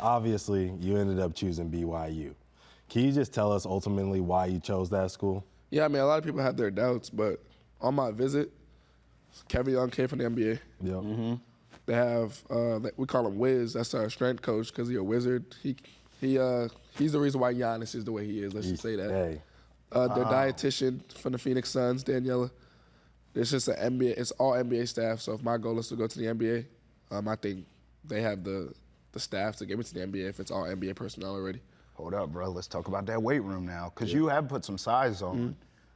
obviously you ended up choosing BYU. Can you just tell us ultimately why you chose that school? Yeah, I mean, a lot of people have their doubts, but on my visit, Kevin Young came from the NBA. Yep. Mm-hmm. They have, we call him Wiz. That's our strength coach because he's a wizard. He's the reason why Giannis is the way he is. Let's just say that. Hey. Their dietitian from the Phoenix Suns, Daniela. It's just an NBA. It's all NBA staff. So if my goal is to go to the NBA, I think they have the staff to get me to the NBA if it's all NBA personnel already. Hold up, bro. Let's talk about that weight room now, because you have put some size on.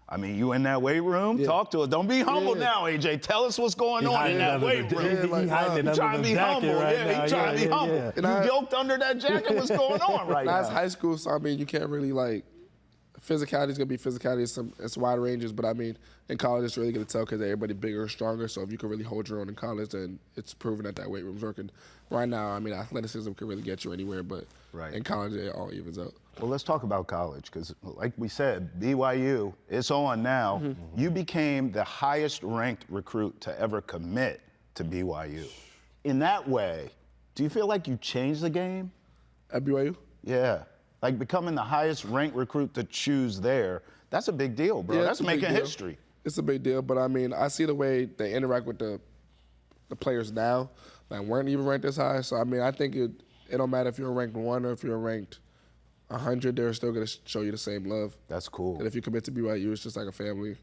I mean, you in that weight room? Yeah. Talk to us. Don't be humble now, AJ. Tell us what's going on in that weight room. He hiding You under trying to the be jacket humble. right Yeah, now. he trying to be humble. Yeah. You yoked under that jacket. What's going on right Now it's now? high school, so I mean, you can't really physicality is gonna be physicality. It's wide ranges, but I mean, in college it's really gonna tell because everybody bigger and stronger. So if you can really hold your own in college, then it's proven that weight room's working. Right now, I mean, athleticism can really get you anywhere, but in college it all evens out. Well, let's talk about college, because like we said, BYU, it's on now. You became the highest ranked recruit to ever commit to BYU. In that way, do you feel like you changed the game? At BYU? Yeah. Like becoming the highest ranked recruit to choose there, that's a big deal, bro. Yeah, That's it's a big making deal. history. It's a big deal, but I mean, I see the way they interact with the players now that weren't even ranked this high. So I mean, I think it don't matter if you're ranked 1 or if you're ranked 100, they're still gonna show you the same love. That's cool. And if you commit to BYU, it's just like a family.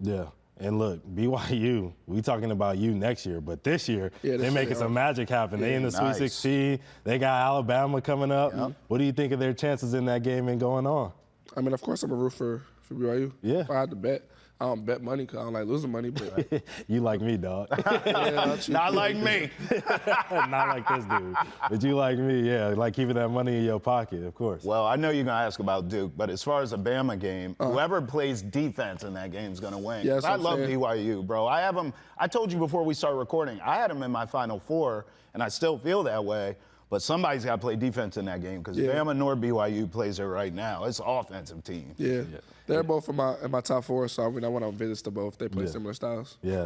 Yeah. And look, BYU, we talking about you next year, but this year, they're making some magic happen. They in the Sweet 16. They got Alabama coming up. What do you think of their chances in that game and going on? I mean, of course, I'm a root for BYU. Yeah. If I had to bet, I don't bet money because I don't like losing money. But You like me, dog. Not like me. Not like this dude. But you like me, yeah. Like keeping that money in your pocket, of course. Well, I know you're going to ask about Duke, but as far as a Bama game, whoever plays defense in that game is going to win. Yeah, I love BYU, bro. I have them. I told you before we started recording, I had them in my Final Four, and I still feel that way. But somebody's got to play defense in that game because Bama nor BYU plays it right now. It's an offensive team. Yeah. They're both in my top 4, so I mean, I want to visit to both. They play similar styles. Yeah,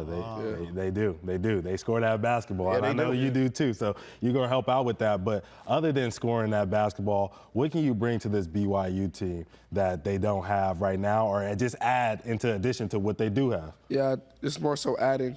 they do. They do. They score that basketball. Yeah, and I know you do too, so you're going to help out with that. But other than scoring that basketball, what can you bring to this BYU team that they don't have right now, or just add into addition to what they do have? Yeah, it's more so adding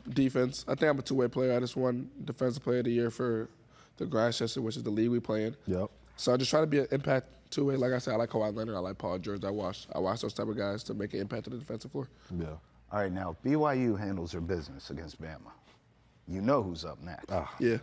defense. I think I'm a two-way player. I just won Defensive Player of the Year for the Grantchester, which is the league we play in. Yep. So I just try to be an impact two-way. Like I said, I like Kawhi Leonard. I like Paul George. I watch those type of guys to make an impact on the defensive floor. Yeah. All right, now, BYU handles their business against Bama. You know who's up next. Yeah.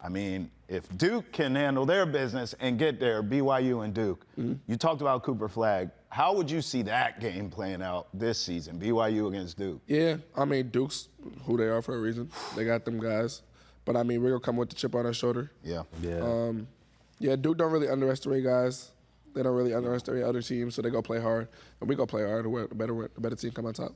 I mean, if Duke can handle their business and get there, BYU and Duke, you talked about Cooper Flagg. How would you see that game playing out this season, BYU against Duke? Yeah, I mean, Duke's who they are for a reason. They got them guys. But, I mean, we're going to come with the chip on our shoulder. Yeah. Yeah, Duke don't really underestimate guys. They don't really underestimate other teams, so they go play hard. And we go play hard. The better team come on top.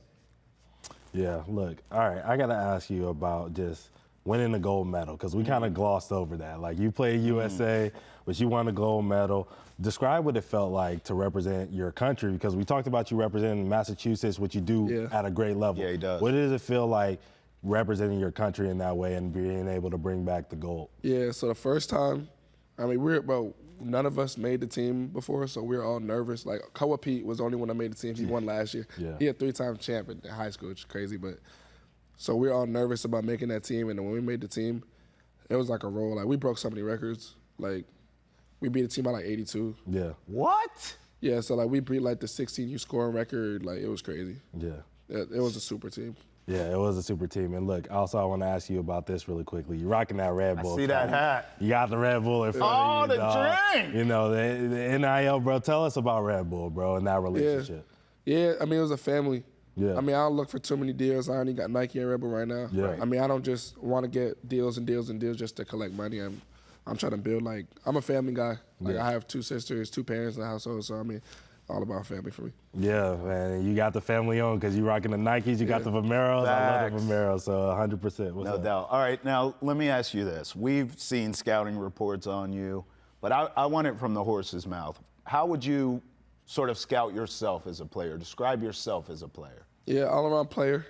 Yeah, look, all right, I got to ask you about just winning the gold medal, because we kind of glossed over that. Like, you played USA, but you won a gold medal. Describe what it felt like to represent your country, because we talked about you representing Massachusetts, which you do at a great level. Yeah, he does. What does it feel like representing your country in that way and being able to bring back the gold? Yeah, so the first time, I mean, none of us made the team before, so we were all nervous. Like, Koa Pete was the only one that made the team. He won last year. Yeah. He had 3-time champ in high school, which is crazy. But so we were all nervous about making that team, and then when we made the team, it was like a roll. Like, we broke so many records. Like, we beat the team by like 82. Yeah. What? Yeah, so like we beat like the 16U scoring record. Like, it was crazy. Yeah. It was a super team. Yeah, it was a super team. And look, also I want to ask you about this really quickly. You're rocking that Red Bull. I see that hat. You got the Red Bull in front of you, dog. the drink! You know, the NIL, bro. Tell us about Red Bull, bro, and that relationship. Yeah, I mean, it was a family. Yeah. I mean, I don't look for too many deals. I only got Nike and Red Bull right now. Yeah. I mean, I don't just want to get deals and deals and deals just to collect money. I'm trying to build, like, I'm a family guy. Like, I have 2 sisters, 2 parents in the household, so I mean, all about family for me. Yeah, man. You got the family on because you rocking the Nikes, you got the Vomeros. I love the Vomeros, so 100%. No doubt. All right, now let me ask you this. We've seen scouting reports on you, but I want it from the horse's mouth. How would you sort of scout yourself as a player? Describe yourself as a player. Yeah, all-around player,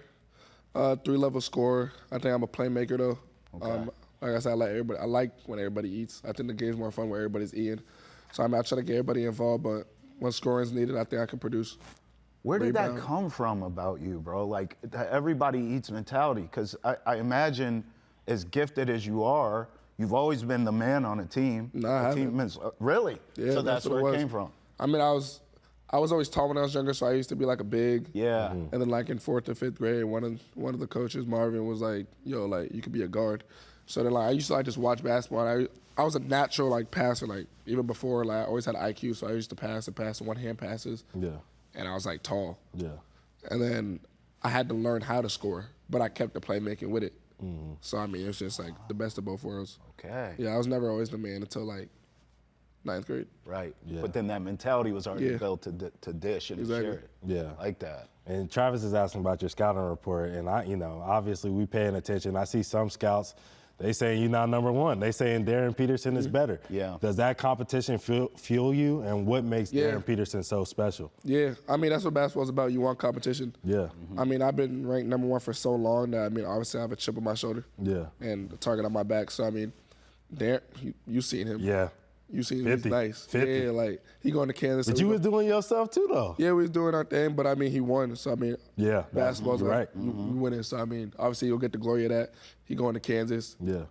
3-level scorer. I think I'm a playmaker, though. Okay. Like I said, I like when everybody eats. I think the game's more fun when everybody's eating. So I try to get everybody involved, but when scoring's needed, I think I can produce. Where did that Rebound. come from about you, bro? Like, the everybody eats mentality. Because I imagine, as gifted as you are, you've always been the man on a team. No, I haven't. Really? Yeah, so that's what where it was. came from. I mean, I was always tall when I was younger, so I used to be like a big. Yeah. And then like in 4th or 5th grade, one of the coaches, Marvin, was like, "Yo, like you could be a guard." So then like I used to like just watch basketball. And I was a natural like passer, like even before like I always had IQ, so I used to pass one-hand passes. Yeah. And I was like tall. Yeah. And then I had to learn how to score, but I kept the playmaking with it. So I mean, it's just like the best of both worlds. Okay. Yeah, I was never always the man until like 9th grade. Right. Yeah. But then that mentality was already Yeah. built to dish and Exactly. share it. Yeah. Like that. And Travis is asking about your scouting report, and obviously we paying attention. I see some scouts, they saying you're not number one. They saying Darren Peterson is better. Yeah. Does that competition fuel you, and what makes Yeah. Darren Peterson so special? Yeah, I mean, that's what basketball's about. You want competition. Yeah. I mean, I've been ranked number one for so long that, I mean, obviously I have a chip on my shoulder Yeah. and a target on my back. So, I mean, Darren, you seen him. Yeah. You seen him. 50. He's nice. 50. Yeah, like, he going to Kansas. But so you we was doing your stuff too, though. Yeah, we was doing our thing, but, I mean, he won. So, I mean, Yeah. basketball's You're like, right. we winning. So, I mean, obviously you'll get the glory of that. He going to Kansas. Yeah.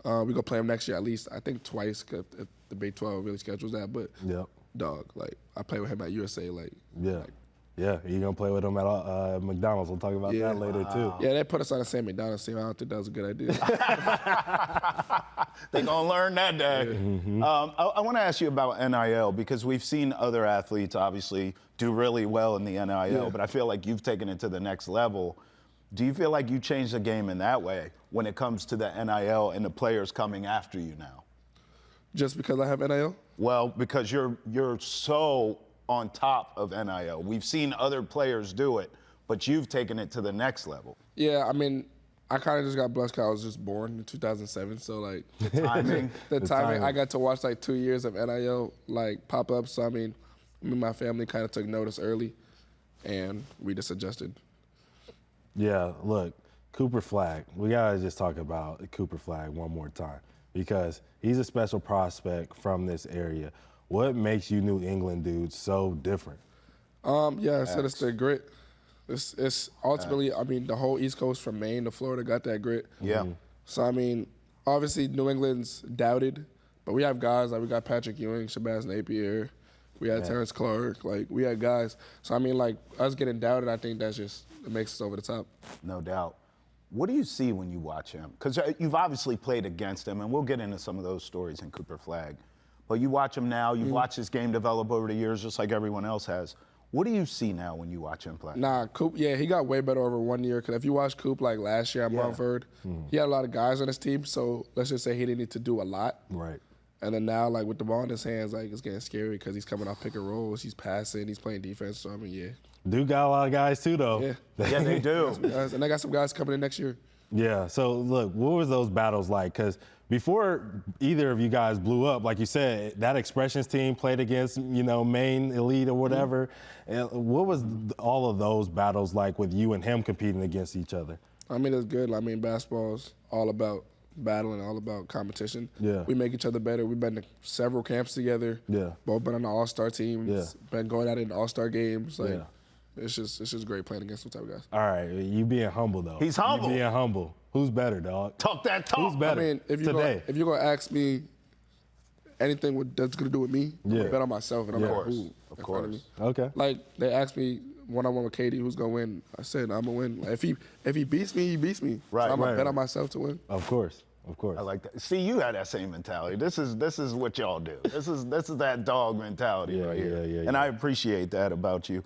We going to play him next year at least, I think twice, because the Big 12 really schedules that. But, Yep. dog, like, I play with him at USA, like. Yeah. Like, Yeah. You're gonna play with him at McDonald's. We'll talk about Yeah. that later too. yeah, they put us on the same McDonald's team. I don't think that was a good idea. They gonna learn that day. I want to ask you about NIL because we've seen other athletes obviously do really well in the NIL, Yeah. but I feel like you've taken it to the next level. Do you feel like you changed the game in that way when it comes to the NIL and the players coming after you now? Just because I have NIL? Well, because you're so on top of NIL. We've seen other players do it, but you've taken it to the next level. Yeah, I mean, I kind of just got blessed because I was just born in 2007. So, like, Timing. the timing, timing. I got to watch, like, 2 years of NIL, like, pop up. So, I mean, me and my family kind of took notice early, and we just adjusted. Yeah, look, Cooper Flagg. We gotta just talk about Cooper Flagg one more time because he's a special prospect from this area. What makes you New England dudes so different? Yeah, I said it's the grit. It's ultimately, I mean, the whole East Coast from Maine to Florida got that grit. Yeah. So, I mean, obviously New England's doubted, but we have guys, like we got Patrick Ewing, Shabazz Napier, we had Terrence Clark, like we had guys. So, I mean, like us getting doubted, I think that's just, it makes us over the top. No doubt. What do you see when you watch him? Because you've obviously played against him, and we'll get into some of those stories in Cooper Flagg. But you watch him now, you've watched his game develop over the years just like everyone else has. What do you see now when you watch him play? Nah, Coop, yeah, he got way better over 1 year. Because if you watch Coop like last year at Mumford, he had a lot of guys on his team. So let's just say he didn't need to do a lot. Right. And then now, like with the ball in his hands, like it's getting scary because he's coming off pick and rolls, he's passing, he's playing defense. So I mean, yeah, Dude got a lot of guys too, though. yeah, Yeah, they do. guys, and I got some guys coming in next year. Yeah. So look, what was those battles like? Because before either of you guys blew up, like you said, that Expressions team played against, Maine Elite or whatever. And what was all of those battles like with you and him competing against each other? I mean, it's good. I mean, basketball's all about battling, all about competition. Yeah. We make each other better. We've been to several camps together. Yeah. Both been on the All-Star teams. Yeah. Been going out in All-Star games. Like, Yeah. it's just great playing against those type of guys. All right, you being humble though. He's humble. You being humble. Who's better, dog? Talk that talk. Who's better I mean, if today? you're gonna ask me anything that's gonna do with me, I'm Yeah. gonna bet on myself, and I'm Yeah. like, Of who? course. in Of front me? course. Okay. Like they asked me one-on-one with Katie, who's gonna win. I said I'm gonna win. Like, if he beats me, he beats me. Right, So I'm gonna right, bet right. on myself to win. Of course. I like that. See, you had that same mentality. This is what y'all do. This is that dog mentality Yeah, right here. yeah, And I appreciate that about you.